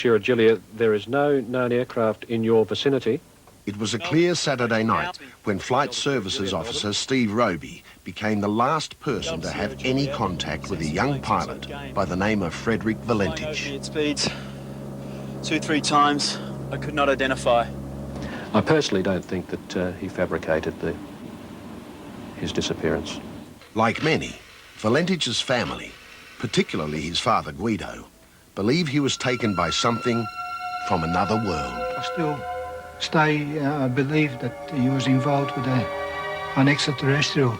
Sierra Juliet, there is no known aircraft in your vicinity. It was a clear Saturday night when Flight Services Officer Steve Roby became the last person to have any contact with a young pilot by the name of Frederick Valentich. At speeds 2-3 times I could not identify. I personally don't think that he fabricated his disappearance. Like many, Valentich's family, particularly his father Guido, believe he was taken by something from another world. I still believe that he was involved with an extraterrestrial.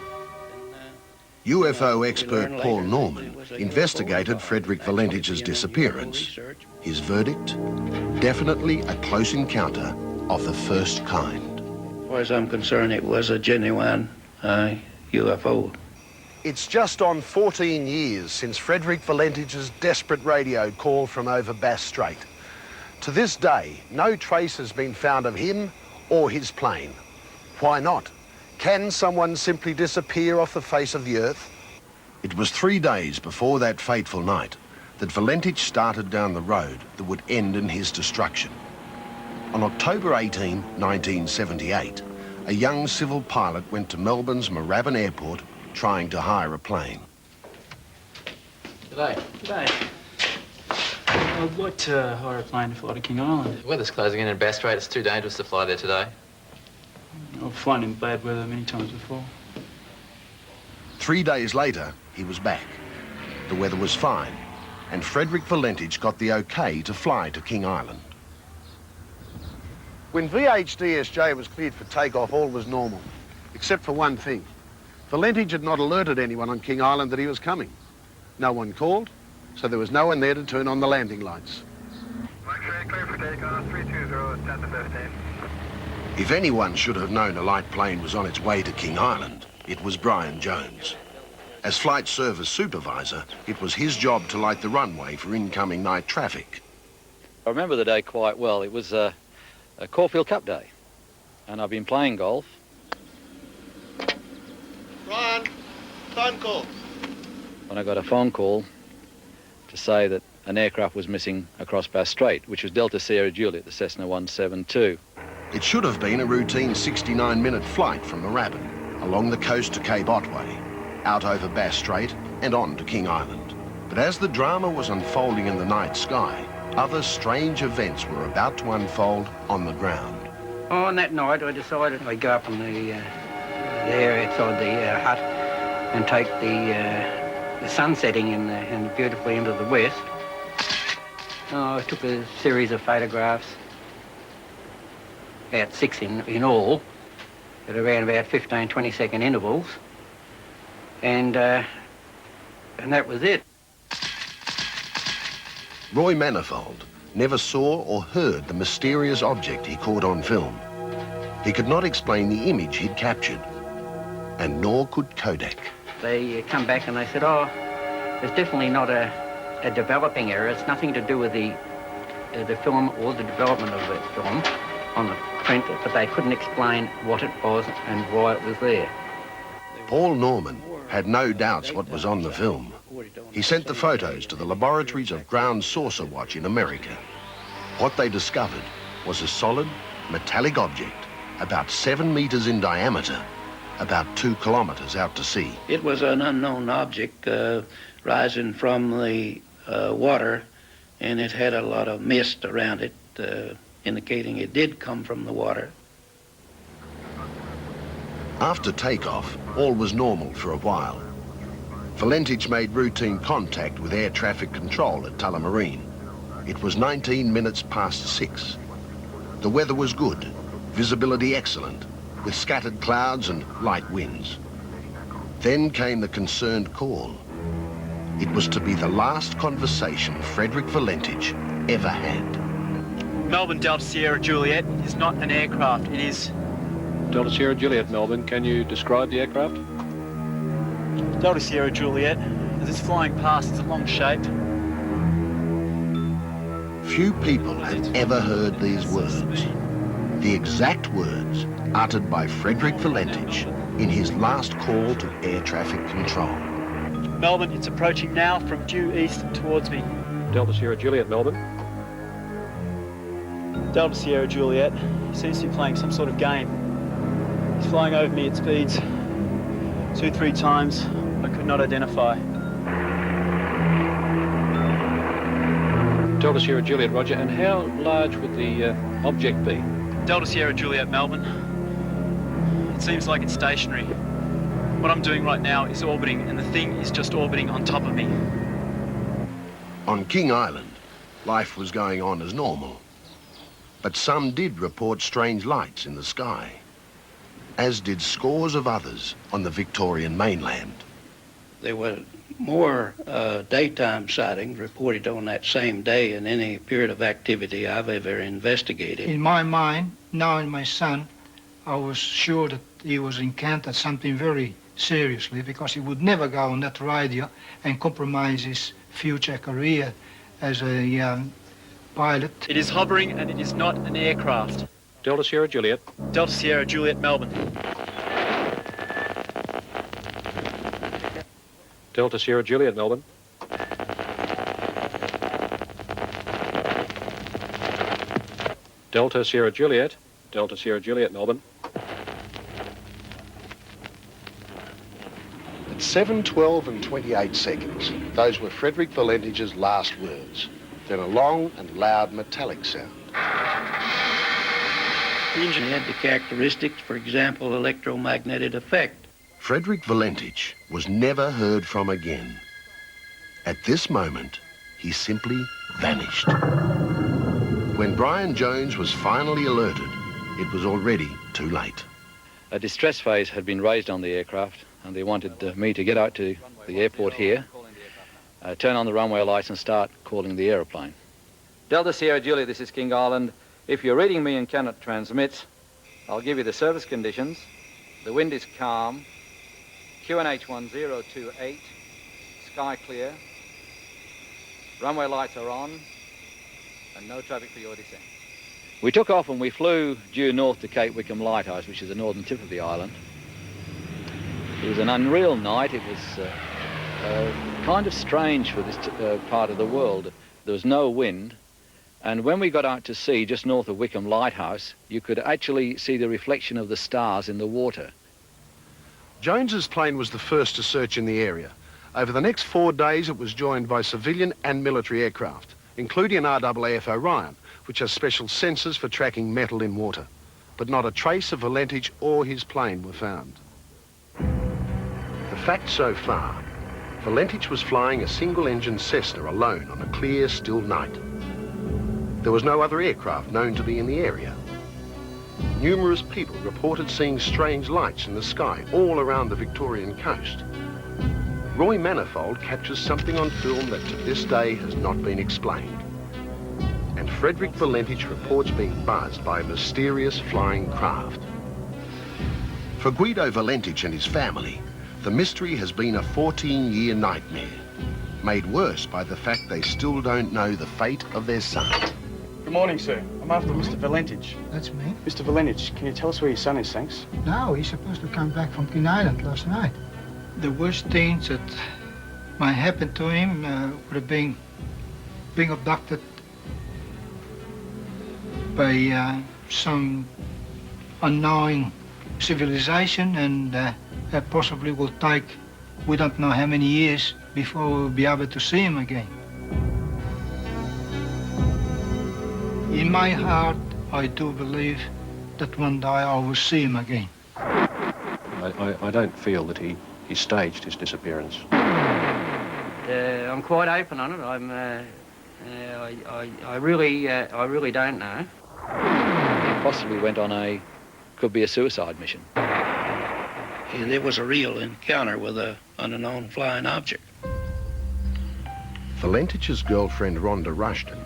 UFO expert Paul Norman investigated Frederick Valentich's disappearance. His verdict? Definitely a close encounter of the first kind. As far as I'm concerned, it was a genuine UFO. It's just on 14 years since Frederick Valentich's desperate radio call from over Bass Strait. To this day, no trace has been found of him or his plane. Why not? Can someone simply disappear off the face of the Earth? It was 3 days before that fateful night that Valentich started down the road that would end in his destruction. On October 18, 1978, a young civil pilot went to Melbourne's Moorabbin Airport trying to hire a plane. G'day. G'day. I'd like to hire a plane to fly to King Island. The weather's closing in Bass Strait. It's too dangerous to fly there today. I've flown in bad weather many times before. 3 days later, he was back. The weather was fine, and Frederick Valentich got the okay to fly to King Island. When VHDSJ was cleared for takeoff, all was normal, except for one thing. Valentich had not alerted anyone on King Island that he was coming. No one called, so there was no one there to turn on the landing lights. Clear for takeoff, 320, 10 to 15. If anyone should have known a light plane was on its way to King Island, it was Brian Jones. As flight service supervisor, it was his job to light the runway for incoming night traffic. I remember the day quite well. It was a Caulfield Cup day, and I've been playing golf. Brian, phone call. When I got a phone call to say that an aircraft was missing across Bass Strait, which was Delta Sierra Juliet, the Cessna 172. It should have been a routine 69-minute flight from Moorabbin, along the coast to Cape Otway, out over Bass Strait and on to King Island. But as the drama was unfolding in the night sky, other strange events were about to unfold on the ground. On that night, I decided I'd go up on the area outside the hut and take the sun setting in beautifully into the west. I took a series of photographs, about 6 in all, at around about 15, 20-second intervals, and that was it. Roy Manifold never saw or heard the mysterious object he caught on film. He could not explain the image he'd captured, and nor could Kodak. They come back and they said, oh, there's definitely not a developing error. It's nothing to do with the film or the development of the film on the print, but they couldn't explain what it was and why it was there. Paul Norman had no doubts what was on the film. He sent the photos to the laboratories of Ground Saucer Watch in America. What they discovered was a solid, metallic object about 7 meters in diameter, about 2 kilometers out to sea. It was an unknown object rising from the water, and it had a lot of mist around it, indicating it did come from the water. After takeoff, all was normal for a while. Valentich made routine contact with air traffic control at Tullamarine. It was 19 minutes past 6. The weather was good, visibility excellent, with scattered clouds and light winds. Then came the concerned call. It was to be the last conversation Frederick Valentich ever had. Melbourne Delta Sierra Juliet is not an aircraft, it is... Delta Sierra Juliet, Melbourne, can you describe the aircraft? Delta Sierra Juliet, as it's flying past, it's a long shape. Few people had ever heard these words. The exact words uttered by Frederick Valentich in his last call to air traffic control. Melbourne, it's approaching now from due east towards me. Delta Sierra Juliet, Melbourne. Delta Sierra Juliet. He seems to be playing some sort of game. He's flying over me at speeds 2-3 times I could not identify. Delta Sierra Juliet, Roger. And how large would the object be? Delta Sierra Juliet, Melbourne. It seems like it's stationary. What I'm doing right now is orbiting, and the thing is just orbiting on top of me. On King Island, life was going on as normal. But some did report strange lights in the sky, as did scores of others on the Victorian mainland. There were more daytime sightings reported on that same day in any period of activity I've ever investigated. In my mind, knowing my son, I was sure that he was encountered something very seriously, because he would never go on that radio and compromise his future career as a pilot. It is hovering, and it is not an aircraft. Delta Sierra Juliet. Delta Sierra Juliet, Melbourne. Delta Sierra Juliet, Melbourne. Delta Sierra Juliet. Delta Sierra Juliet, Melbourne. At 7:12 and 28 seconds, those were Frederick Valentich's last words. Then a long and loud metallic sound. The engine had the characteristics, for example, electromagnetic effect. Frederick Valentich was never heard from again. At this moment, he simply vanished. When Brian Jones was finally alerted, it was already too late. A distress phase had been raised on the aircraft, and they wanted me to get out to the airport here, turn on the runway lights and start calling the aeroplane. Delta Sierra Juliet, this is King Island. If you're reading me and cannot transmit, I'll give you the service conditions. The wind is calm. QNH 1028, sky clear. Runway lights are on, and no traffic for your descent. We took off and we flew due north to Cape Wickham Lighthouse, which is the northern tip of the island. It was an unreal night. It was kind of strange for this part of the world. There was no wind, and when we got out to sea just north of Wickham Lighthouse, you could actually see the reflection of the stars in the water. Jones's plane was the first to search in the area. Over the next 4 days, it was joined by civilian and military aircraft, including an RAAF Orion, which has special sensors for tracking metal in water. But not a trace of Valentich or his plane were found. The fact so far, Valentich was flying a single-engine Cessna alone on a clear, still night. There was no other aircraft known to be in the area. Numerous people reported seeing strange lights in the sky all around the Victorian coast. Roy Manifold captures something on film that to this day has not been explained. And Frederick Valentich reports being buzzed by a mysterious flying craft. For Guido Valentich and his family, the mystery has been a 14-year nightmare, made worse by the fact they still don't know the fate of their son. Good morning, sir. I'm after Mr. Valentich. That's me. Mr. Valentich, can you tell us where your son is, thanks? No, he's supposed to come back from King Island last night. The worst things that might happen to him would have been being abducted by some unknown civilization, and that possibly will take, we don't know how many years before we'll be able to see him again. In my heart, I do believe that one day I will see him again. I don't feel that he staged his disappearance. I'm quite open on it. I really don't know. Possibly went on could be a suicide mission. And there was a real encounter with an unknown flying object. Valentich's girlfriend Rhonda Rushton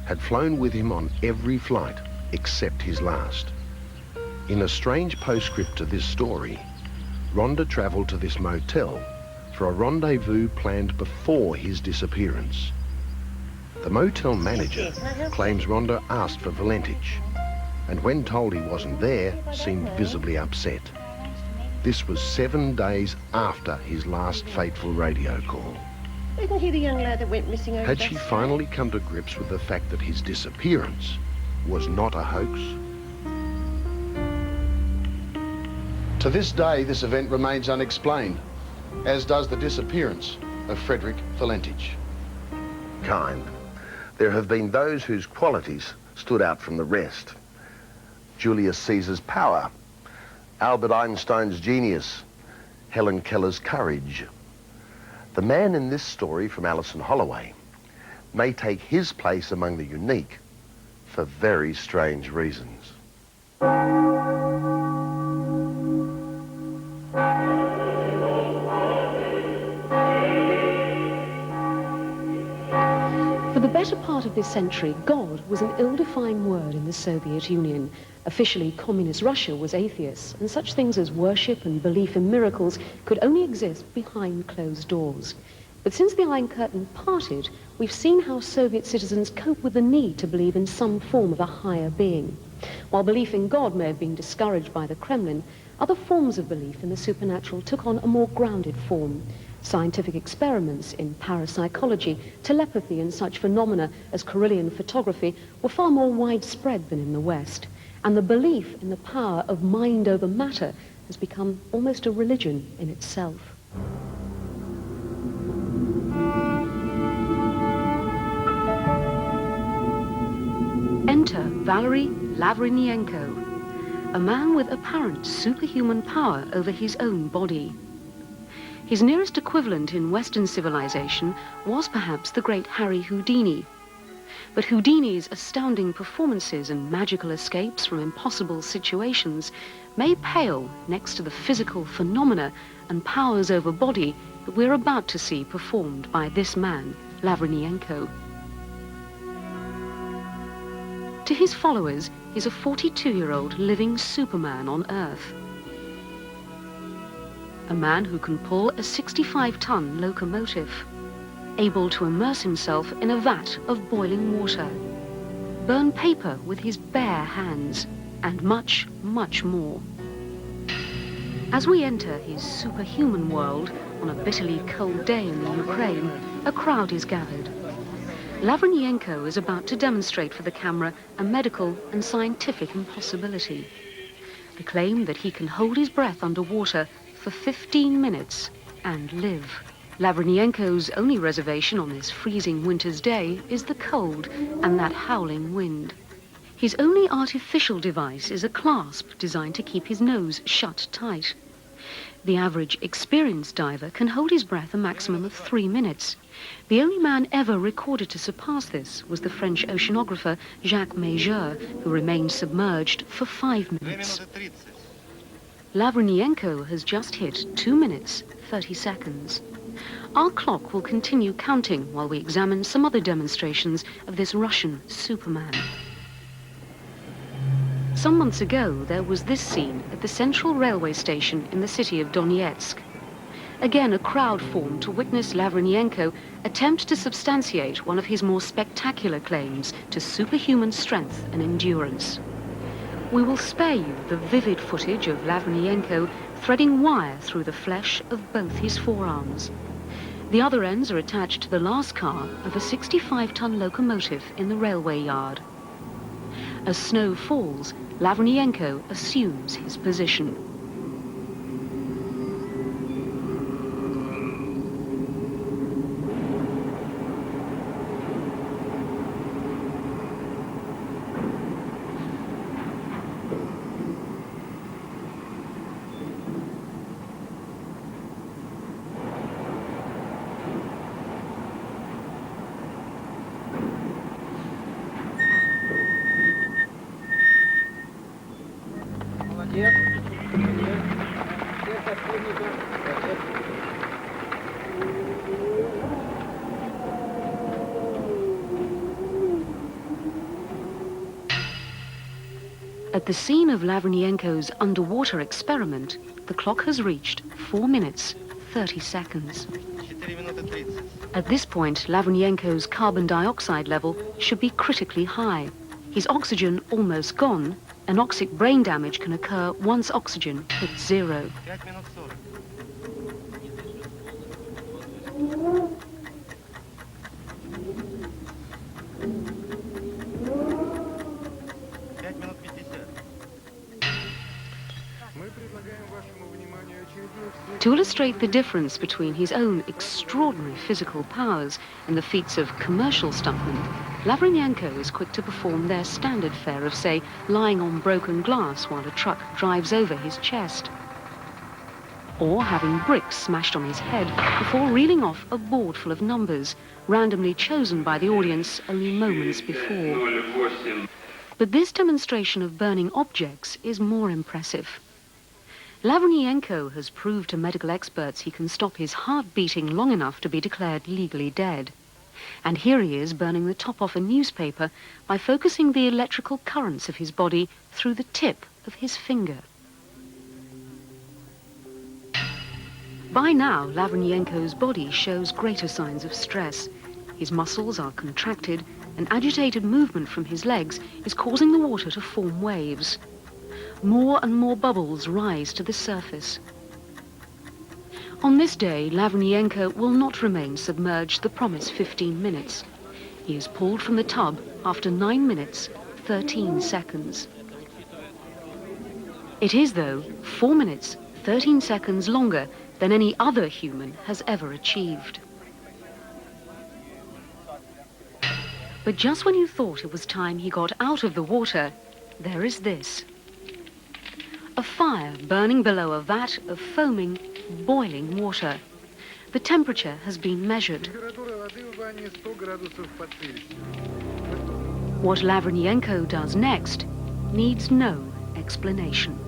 had flown with him on every flight except his last. In a strange postscript to this story, Rhonda travelled to this motel for a rendezvous planned before his disappearance. The motel manager claims Rhonda asked for Valentich, and when told he wasn't there, seemed visibly upset. This was 7 days after his last fateful radio call. Isn't he the young lad that went missing over Had she Bass finally come to grips with the fact that his disappearance was not a hoax? To this day, this event remains unexplained, as does the disappearance of Frederick Valentich. Kind. There have been those whose qualities stood out from the rest. Julius Caesar's power, Albert Einstein's genius, Helen Keller's courage. The man in this story from Alison Holloway may take his place among the unique for very strange reasons. For the better part of this century, God was an ill-defined word in the Soviet Union. Officially, communist Russia was atheist, and such things as worship and belief in miracles could only exist behind closed doors. But since the Iron Curtain parted, we've seen how Soviet citizens cope with the need to believe in some form of a higher being. While belief in God may have been discouraged by the Kremlin, other forms of belief in the supernatural took on a more grounded form. Scientific experiments in parapsychology, telepathy, and such phenomena as Carillion photography were far more widespread than in the West. And the belief in the power of mind over matter has become almost a religion in itself. Enter Valery Lavrinenko, a man with apparent superhuman power over his own body. His nearest equivalent in Western civilization was perhaps the great Harry Houdini. But Houdini's astounding performances and magical escapes from impossible situations may pale next to the physical phenomena and powers over body that we're about to see performed by this man, Lavrinenko. To his followers, he's a 42-year-old living Superman on Earth. A man who can pull a 65-ton locomotive, able to immerse himself in a vat of boiling water, burn paper with his bare hands, and much, much more. As we enter his superhuman world on a bitterly cold day in the Ukraine, a crowd is gathered. Lavrinenko is about to demonstrate for the camera a medical and scientific impossibility. The claim that he can hold his breath underwater for 15 minutes and live. Lavrinenko's only reservation on this freezing winter's day is the cold and that howling wind. His only artificial device is a clasp designed to keep his nose shut tight. The average experienced diver can hold his breath a maximum of 3 minutes. The only man ever recorded to surpass this was the French oceanographer Jacques Majeur, who remained submerged for 5 minutes. Lavrinenko has just hit 2 minutes, 30 seconds. Our clock will continue counting while we examine some other demonstrations of this Russian Superman. Some months ago, there was this scene at the central railway station in the city of Donetsk. Again, a crowd formed to witness Lavrinenko attempt to substantiate one of his more spectacular claims to superhuman strength and endurance. We will spare you the vivid footage of Lavrinenko threading wire through the flesh of both his forearms. The other ends are attached to the last car of a 65-ton locomotive in the railway yard. As snow falls, Lavrinenko assumes his position. At the scene of Lavrinenko's underwater experiment, the clock has reached 4 minutes, 30 seconds. At this point, Lavrinenko's carbon dioxide level should be critically high. His oxygen almost gone. Anoxic brain damage can occur once oxygen hits zero. To illustrate the difference between his own extraordinary physical powers and the feats of commercial stuntmen, Lavrinenko is quick to perform their standard fare of, say, lying on broken glass while a truck drives over his chest, or having bricks smashed on his head before reeling off a board full of numbers, randomly chosen by the audience only moments before. But this demonstration of burning objects is more impressive. Lavrinenko has proved to medical experts he can stop his heart beating long enough to be declared legally dead. And here he is burning the top off a newspaper by focusing the electrical currents of his body through the tip of his finger. By now, Lavrinenko's body shows greater signs of stress. His muscles are contracted, and agitated movement from his legs is causing the water to form waves. More and more bubbles rise to the surface. On this day, Lavrinenko will not remain submerged the promised 15 minutes. He is pulled from the tub after 9 minutes, 13 seconds. It is, though, 4 minutes, 13 seconds longer than any other human has ever achieved. But just when you thought it was time he got out of the water, there is this. A fire burning below a vat of foaming, boiling water. The temperature has been measured. What Lavrinenko does next needs no explanation.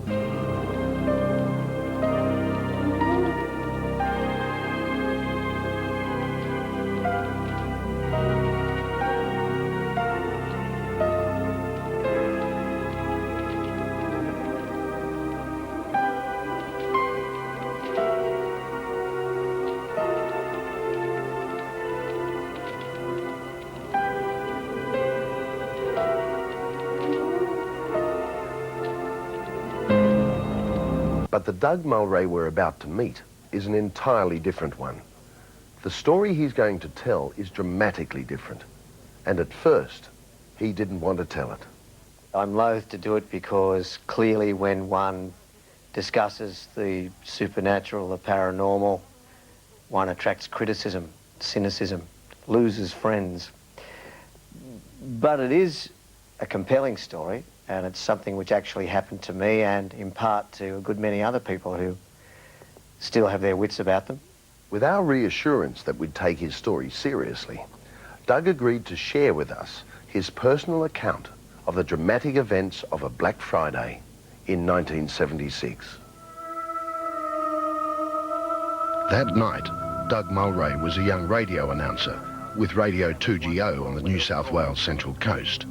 But the Doug Mulray we're about to meet is an entirely different one. The story he's going to tell is dramatically different. And at first, he didn't want to tell it. I'm loath to do it because clearly when one discusses the supernatural, the paranormal, one attracts criticism, cynicism, loses friends. But it is a compelling story, and it's something which actually happened to me and in part to a good many other people who still have their wits about them. With our reassurance that we'd take his story seriously, Doug agreed to share with us his personal account of the dramatic events of a Black Friday in 1976. That night, Doug Mulray was a young radio announcer with Radio 2GO on the New South Wales Central Coast.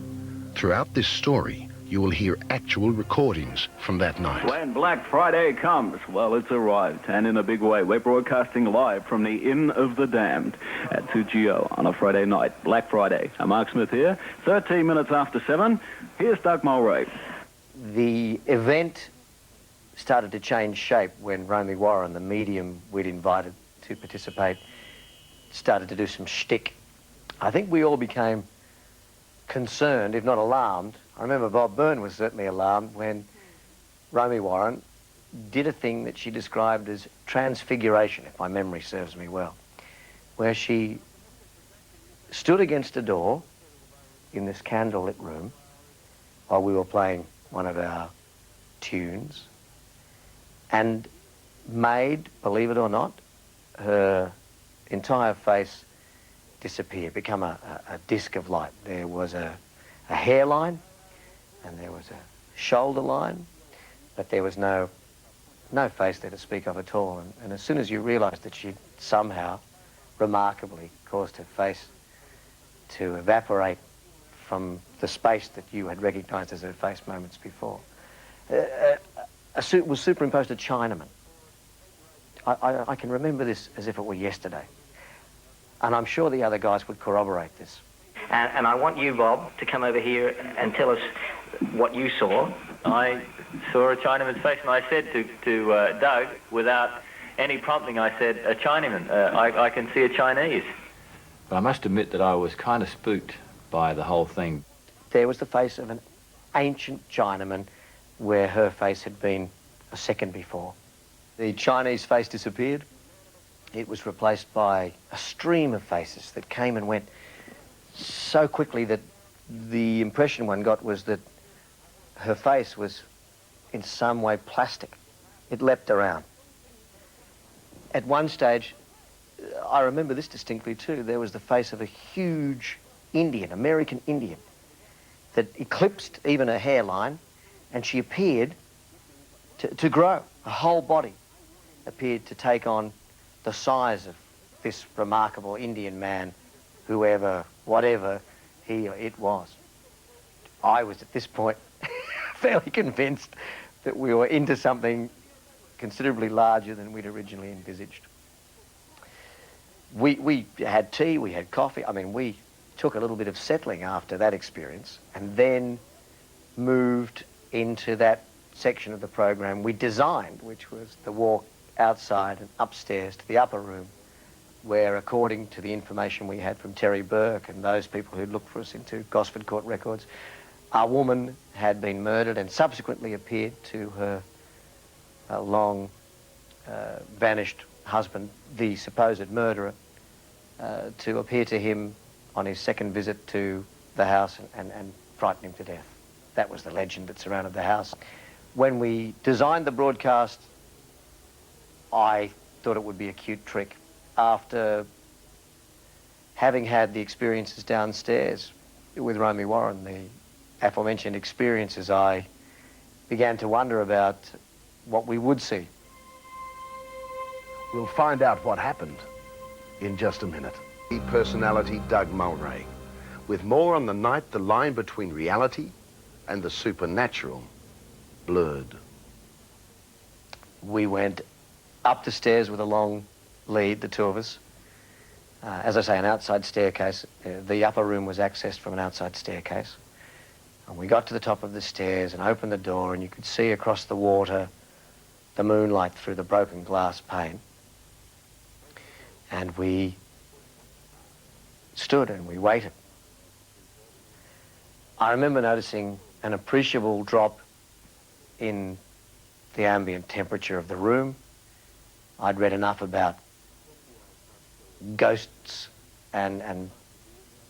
Throughout this story, you will hear actual recordings from that night. When Black Friday comes, well, it's arrived, and in a big way. We're broadcasting live from the Inn of the Damned at 2GO on a Friday night, Black Friday. I'm Mark Smith here, 13 minutes after 7. Here's Doug Mulray. The event started to change shape when Romy Warren, the medium we'd invited to participate, started to do some shtick. I think we all became concerned, if not alarmed. I remember Bob Byrne was certainly alarmed when Romy Warren did a thing that she described as transfiguration, if my memory serves me well, where she stood against a door in this candlelit room while we were playing one of our tunes and made, believe it or not, her entire face disappear, become a disc of light. There was a hairline and there was a shoulder line, but there was no face there to speak of at all. And as soon as you realised that she'd somehow, remarkably, caused her face to evaporate from the space that you had recognised as her face moments before, a suit was superimposed a Chinaman. I can remember this as if it were yesterday. And I'm sure the other guys would corroborate this. And I want you, Bob, to come over here and tell us what you saw. I saw a Chinaman's face, and I said to Doug, without any prompting, I said, a Chinaman. I can see a Chinese. But I must admit that I was kind of spooked by the whole thing. There was the face of an ancient Chinaman where her face had been a second before. The Chinese face disappeared. It was replaced by a stream of faces that came and went so quickly that the impression one got was that her face was in some way plastic. It leapt around. At one stage, I remember this distinctly too, there was the face of a huge Indian, American Indian, that eclipsed even her hairline, and she appeared to grow. Her whole body appeared to take on the size of this remarkable Indian man, whoever, whatever he or it was. I was at this point fairly convinced that we were into something considerably larger than we'd originally envisaged. We had tea, we had coffee. I mean, we took a little bit of settling after that experience and then moved into that section of the program we designed, which was the walk outside and upstairs to the upper room, where, according to the information we had from Terry Burke and those people who'd looked for us into Gosford Court records, a woman had been murdered and subsequently appeared to her long vanished husband, the supposed murderer, to appear to him on his second visit to the house and frighten him to death. That was the legend that surrounded the house. When we designed the broadcast, I thought it would be a cute trick. After having had the experiences downstairs with Romy Warren, the aforementioned experiences, I began to wonder about what we would see. We'll find out what happened in just a minute. Personality Doug Mulray, with more on the night the line between reality and the supernatural blurred. We went up the stairs with a long lead, the two of us. As I say, an outside staircase. The upper room was accessed from an outside staircase. And we got to the top of the stairs and opened the door, and you could see across the water the moonlight through the broken glass pane. And we stood and we waited. I remember noticing an appreciable drop in the ambient temperature of the room. I'd read enough about ghosts and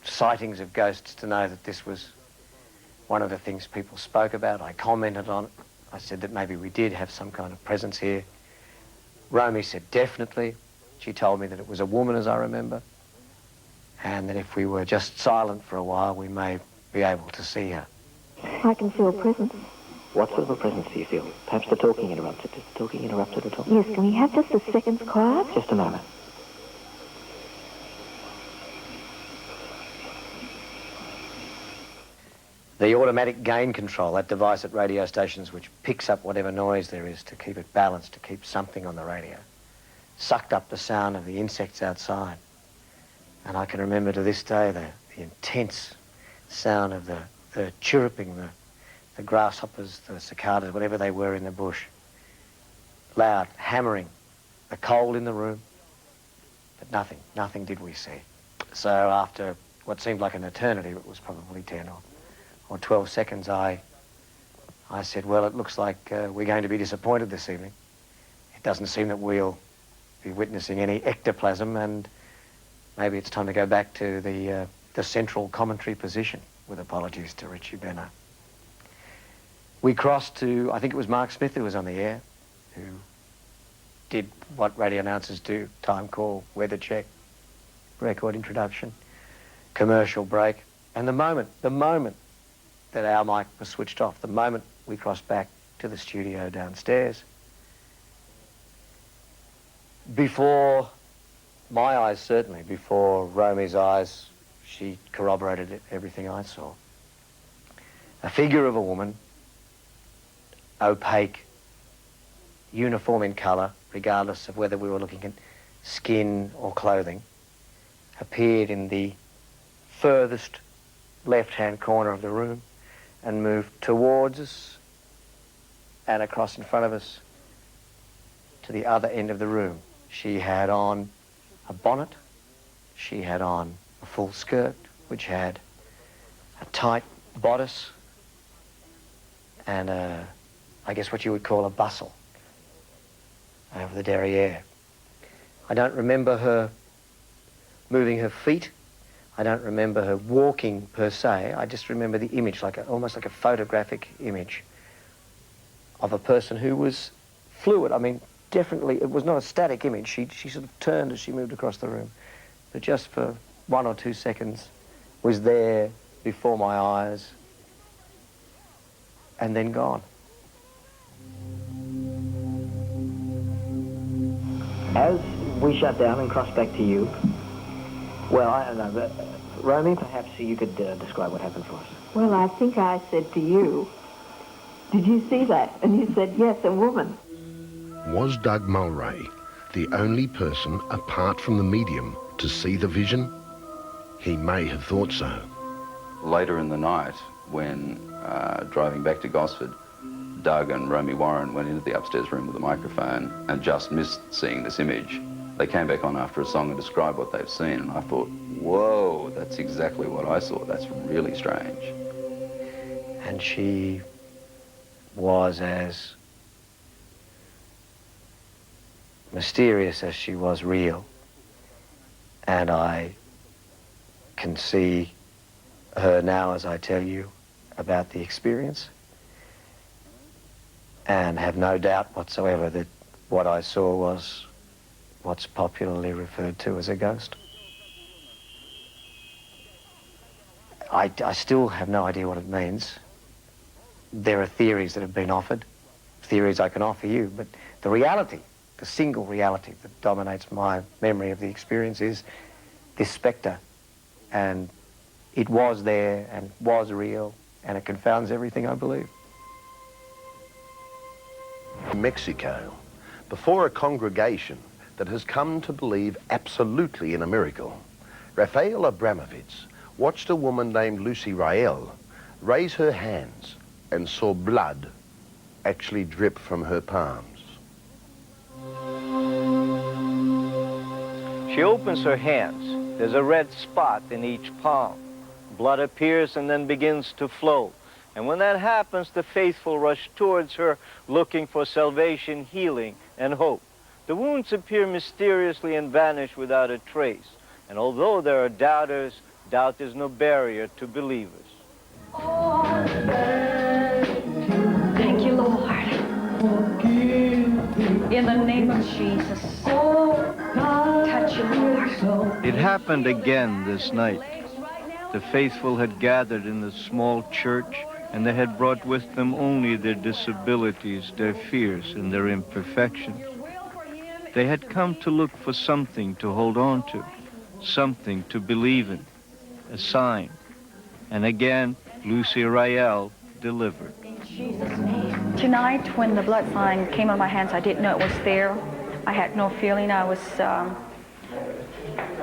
sightings of ghosts to know that this was one of the things people spoke about. I commented on it. I said that maybe we did have some kind of presence here. Romy said definitely. She told me that it was a woman, as I remember, and that if we were just silent for a while, we may be able to see her. I can feel a presence. What sort of a presence do you feel? Perhaps the talking interrupted. Is the talking interrupted at all? Yes, can we have just a second's quiet? Just a moment. The automatic gain control, that device at radio stations which picks up whatever noise there is to keep it balanced, to keep something on the radio, sucked up the sound of the insects outside. And I can remember to this day the intense sound of the chirruping, the grasshoppers, the cicadas, whatever they were in the bush. Loud, hammering, the cold in the room, but nothing did we see. So after what seemed like an eternity, it was probably 10 or 12 seconds, I said, well, it looks like we're going to be disappointed this evening. It doesn't seem that we'll be witnessing any ectoplasm, and maybe it's time to go back to the central commentary position, with apologies to Richie Benner. We crossed to, I think it was Mark Smith who was on the air, who did what radio announcers do: time call, weather check, record introduction, commercial break. And the moment that our mic was switched off, the moment we crossed back to the studio downstairs, before my eyes, certainly, before Romy's eyes, she corroborated everything I saw. A figure of a woman, opaque, uniform in colour, regardless of whether we were looking at skin or clothing, appeared in the furthest left-hand corner of the room and moved towards us and across in front of us to the other end of the room. She had on a bonnet, she had on a full skirt, which had a tight bodice and I guess what you would call a bustle. over the derriere. I don't remember her moving her feet. I don't remember her walking per se. I just remember the image, almost like a photographic image of a person who was fluid. I mean, definitely, it was not a static image. She sort of turned as she moved across the room. But just for 1 or 2 seconds was there before my eyes and then gone. As we shut down and crossed back to you, well, I don't know, but Romy, perhaps you could describe what happened for us. Well, I think I said to you, did you see that? And you said, yes, a woman. Was Doug Mulray the only person apart from the medium to see the vision? He may have thought so. Later in the night, when driving back to Gosford, Doug and Romy Warren went into the upstairs room with a microphone and just missed seeing this image. They came back on after a song and described what they've seen, and I thought, whoa, that's exactly what I saw. That's really strange. And she was as mysterious as she was real. And I can see her now as I tell you about the experience, and have no doubt whatsoever that what I saw was what's popularly referred to as a ghost. I still have no idea what it means. There are theories that have been offered, theories I can offer you, but the reality, the single reality that dominates my memory of the experience is this spectre, and it was there and was real, and it confounds everything I believe. Mexico, before a congregation that has come to believe absolutely in a miracle, Rafael Abramovich watched a woman named Lucy Rael raise her hands and saw blood actually drip from her palms. She opens her hands. There's a red spot in each palm. Blood appears and then begins to flow. And when that happens, the faithful rush towards her, looking for salvation, healing, and hope. The wounds appear mysteriously and vanish without a trace. And although there are doubters, doubt is no barrier to believers. Thank you, Lord. In the name of Jesus, touch you, Lord. It happened again this night. The faithful had gathered in the small church, and they had brought with them only their disabilities, their fears, and their imperfections. They had come to look for something to hold on to, something to believe in, a sign. And again, Lucy Rael delivered. Tonight, when the blood sign came on my hands, I didn't know it was there. I had no feeling. I was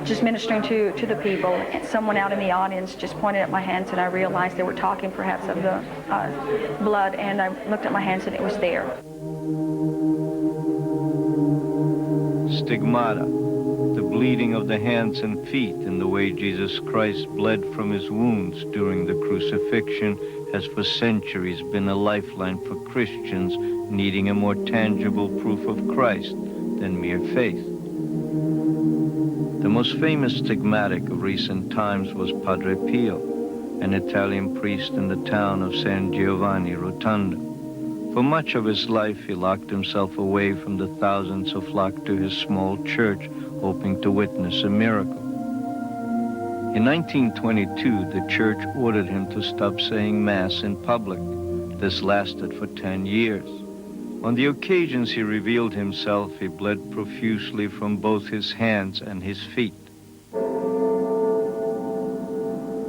just ministering to the people. And someone out in the audience just pointed at my hands, and I realized they were talking perhaps of the blood, and I looked at my hands and it was there. Stigmata, the bleeding of the hands and feet in the way Jesus Christ bled from his wounds during the crucifixion, has for centuries been a lifeline for Christians needing a more tangible proof of Christ than mere faith. The most famous stigmatic of recent times was Padre Pio, an Italian priest in the town of San Giovanni Rotondo. For much of his life, he locked himself away from the thousands who flocked to his small church, hoping to witness a miracle. In 1922, the church ordered him to stop saying Mass in public. This lasted for 10 years. On the occasions he revealed himself, he bled profusely from both his hands and his feet.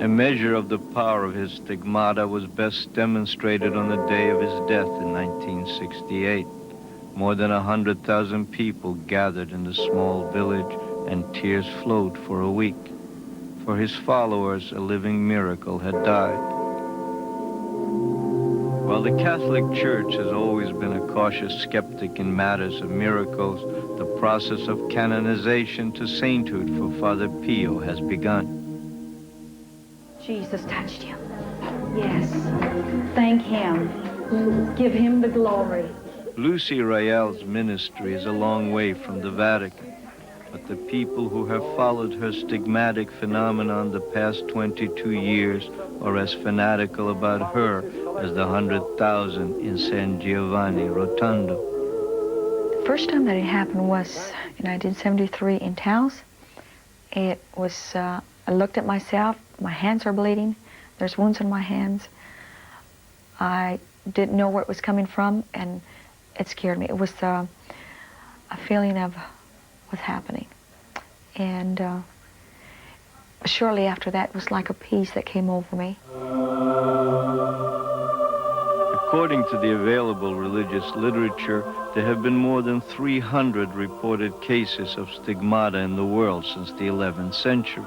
A measure of the power of his stigmata was best demonstrated on the day of his death in 1968. More than 100,000 people gathered in the small village, and tears flowed for a week. For his followers, a living miracle had died. While the Catholic Church has always been a cautious skeptic in matters of miracles, the process of canonization to sainthood for Father Pio has begun. Jesus touched him. Yes. Thank him. Give him the glory. Lucy Rael's ministry is a long way from the Vatican, but the people who have followed her stigmatic phenomenon the past 22 years are as fanatical about her as the 100,000 in San Giovanni Rotondo. The first time that it happened was in 1973 in Taos. It was, I looked at myself, my hands are bleeding, there's wounds on my hands. I didn't know where it was coming from, and it scared me. It was a feeling of what's happening. And shortly after that, it was like a peace that came over me. According to the available religious literature, there have been more than 300 reported cases of stigmata in the world since the 11th century.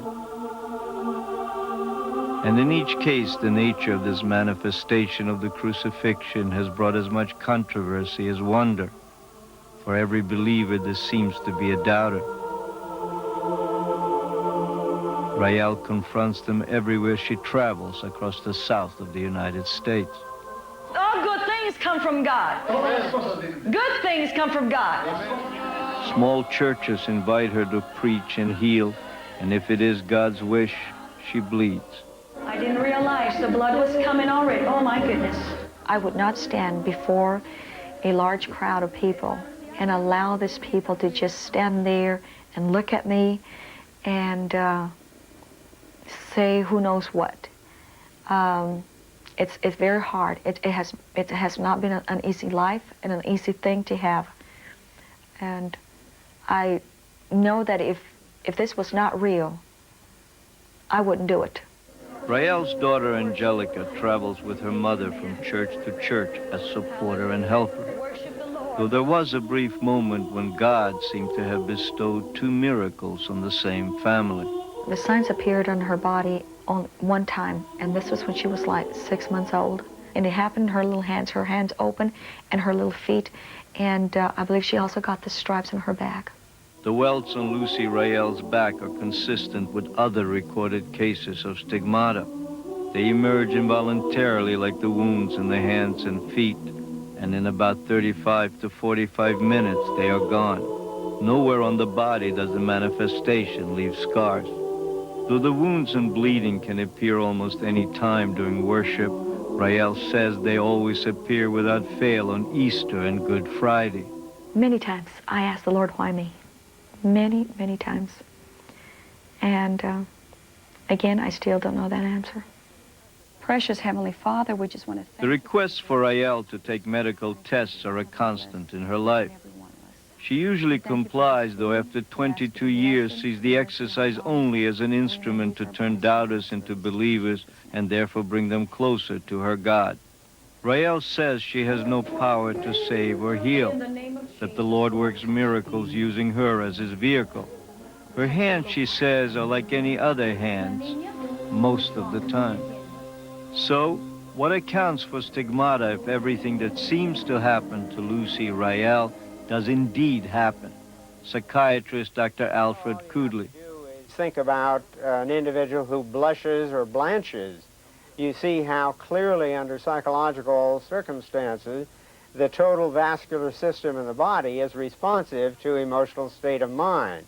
And in each case, the nature of this manifestation of the crucifixion has brought as much controversy as wonder. For every believer, there seems to be a doubter. Rael confronts them everywhere she travels across the south of the United States. All good things come from God. Good things come from God. Small churches invite her to preach and heal, and if it is God's wish, she bleeds. I didn't realize the blood was coming already. Oh my goodness. I would not stand before a large crowd of people and allow these people to just stand there and look at me and say who knows what. It's very hard. It has not been an easy life and an easy thing to have. And I know that if this was not real, I wouldn't do it. Rael's daughter Angelica travels with her mother from church to church as supporter and helper. Though there was a brief moment when God seemed to have bestowed two miracles on the same family. The signs appeared on her body on one time, and this was when she was like 6 months old. And it happened in her little hands open, and her little feet, and I believe she also got the stripes on her back. The welts on Lucy Rael's back are consistent with other recorded cases of stigmata. They emerge involuntarily like the wounds in the hands and feet, and in about 35 to 45 minutes they are gone. Nowhere on the body does the manifestation leave scars. Though the wounds and bleeding can appear almost any time during worship, Rael says they always appear without fail on Easter and Good Friday. Many times I asked the Lord, why me? Many, many times. And again, I still don't know that answer. Precious Heavenly Father, we just want to thank The requests for Rael to take medical tests are a constant in her life. She usually complies, though after 22 years sees the exercise only as an instrument to turn doubters into believers and therefore bring them closer to her God. Rael says she has no power to save or heal, that the Lord works miracles using her as his vehicle. Her hands, she says, are like any other hands, most of the time. So, what accounts for stigmata if everything that seems to happen to Lucy Rael does indeed happen? Psychiatrist Dr. Alfred Kudley. Think about an individual who blushes or blanches. You see how clearly under psychological circumstances the total vascular system in the body is responsive to emotional state of mind.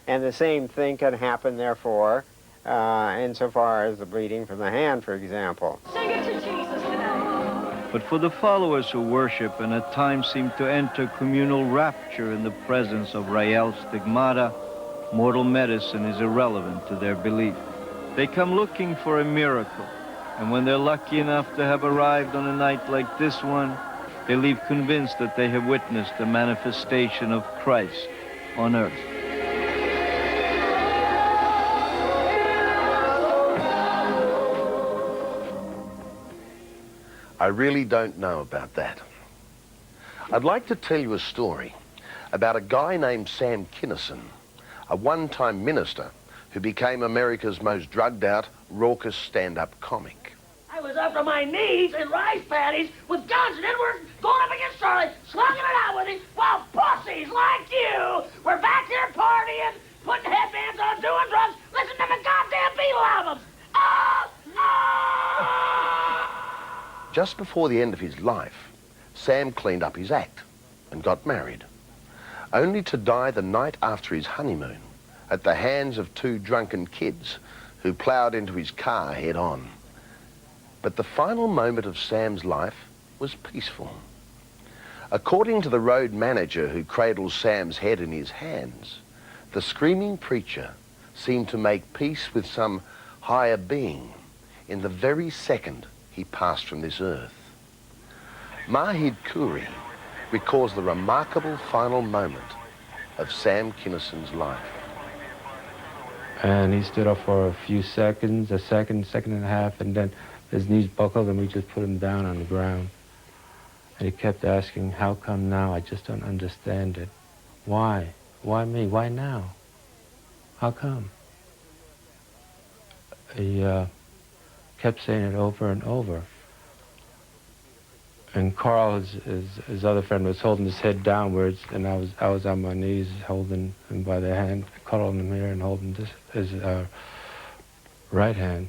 And the same thing can happen, therefore, insofar as the bleeding from the hand, for example. Sing it to Jesus tonight. But for the followers who worship and at times seem to enter communal rapture in the presence of Rael's stigmata, mortal medicine is irrelevant to their belief. They come looking for a miracle, and when they're lucky enough to have arrived on a night like this one, they leave convinced that they have witnessed the manifestation of Christ on earth. I really don't know about that. I'd like to tell you a story about a guy named Sam Kinison, a one-time minister who became America's most drugged-out, raucous stand-up comic. I was up to my knees in rice paddies with guns and Edwards going up against Charlie, slugging it out with him, while pussies like you were back here partying, putting headbands on, doing drugs, listening to the goddamn Beatle albums. Just before the end of his life, Sam cleaned up his act. and got married, only to die the night after his honeymoon at the hands of two drunken kids who ploughed into his car head on. But the final moment of Sam's life was peaceful. According to the road manager who cradles Sam's head in his hands, the screaming preacher seemed to make peace with some higher being in the very second he passed from this earth. Mahid Khoury recalls the remarkable final moment of Sam Kinison's life. And he stood up for a few seconds, a second and a half, and then his knees buckled and we just put him down on the ground. And he kept asking, how come now? I just don't understand it. Why? Why me? Why now? How come? He kept saying it over and over. And Carl, his other friend, was holding his head downwards, and I was on my knees holding him by the hand, cuddling him here and holding his right hand.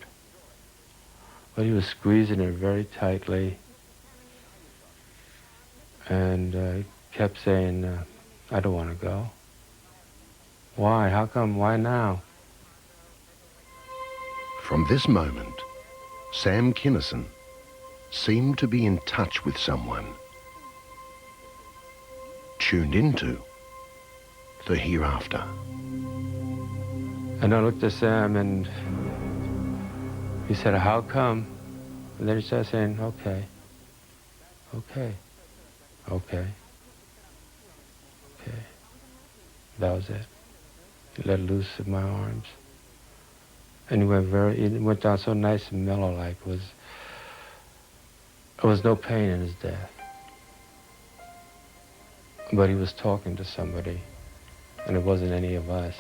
But he was squeezing it very tightly, and he kept saying, I don't want to go. Why? How come? Why now? From this moment, Sam Kinison seemed to be in touch with someone, tuned into the hereafter. And I looked at Sam and he said, how come? And then he started saying, okay, okay, okay, okay. That was it. He let loose of my arms. And he went down so nice and mellow, like there was no pain in his death. But he was talking to somebody, and it wasn't any of us.